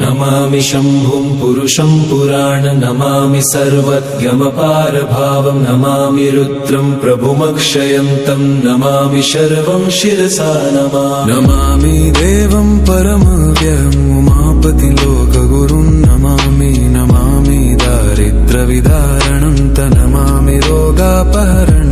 नमामि शम्भुं पुरुषं पुराण नमामि सर्वज्ञमपारभावं नमामि रुद्रं प्रभुमक्षयन्तं नमामि शर्वं शिरसा नमामि देवं परमव्ययम् उमापति लोकगुरुं नमामि दारिद्र्यविदारणं नमामि रोगापहरणं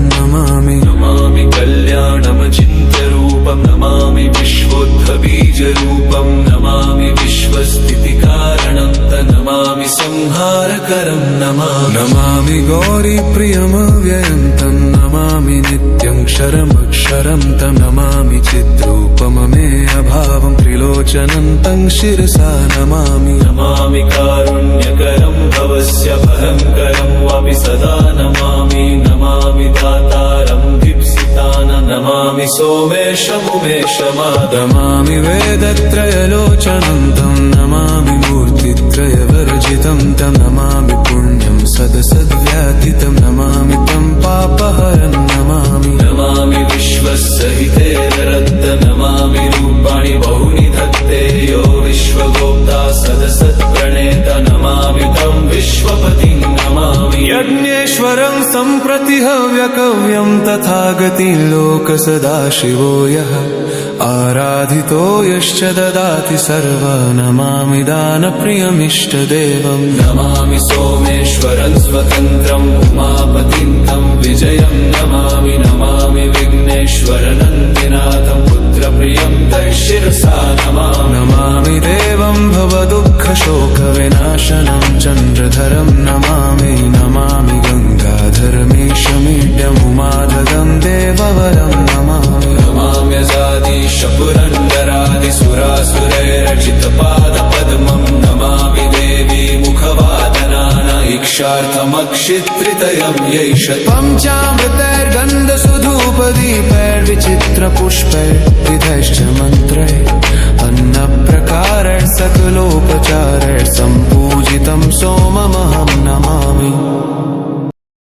नमामि कल्याणमचिन्त्यरूपं नमामि विश्वोत्थबीजरूपं नमामि विश्वस्थितिकारणं नमामि संहारकरं नमामि गौरीप्रियमव्ययं तं नमामि नित्यं क्षरमक्षरं तं नमामि चिद्रूपममेयभावं त्रिलोचनं तं शिरसा नमामि कारुण्यकरं भवस्य भयङ्करं वापि सदा नमामि दातारं नमामि सोमेशमुमेशमादमामि वेदत्रयलोचनं तं नमामि मूर्तित्रयवर्जितं तं नमामि पुण्यं सदसद्व्यातितं नमामि तं पापहरं नमामि विश्वसहिते रद्द नमामि रूपाणि बहूनि धत्ते यो विश्वगोप्ता सदसत्प्रणेत नमामि तं विश्वपतिं नमामि यज्ञेश्वरं सम्प्रति हव्यकव्यं तथागति लोकसदाशिवो यः आराधितो यश्च ददाति सर्वा नमामि दानप्रियमिष्टदेवं नमामि सोमेश्वरं स्वतन्त्रम् उमापतिं तं विजयं नमामि विघ्नेश्वरनन्दिनाथं पुत्रप्रियं तं शिरसा नमामि देवं भवदुःखशोकविनाशनं चन्द्रधरं नमामि गङ्गाधरमेशमीड्यमुमाधगं देववरं नमाम्यजादिशपुरन्दरादिसुरासुरैरचितपादपद्मं नमामि देवी मुखवादनाना इक्षार्थमक्षित्रितयं यैष पञ्चामृतैर्गन्धसुधूपदीपैर्विचित्रपुष्पैर्विधैश्च मन्त्रैः अन्नप्रकारैः सकलोपचारैः सम्पूजितं सोममहं नमामि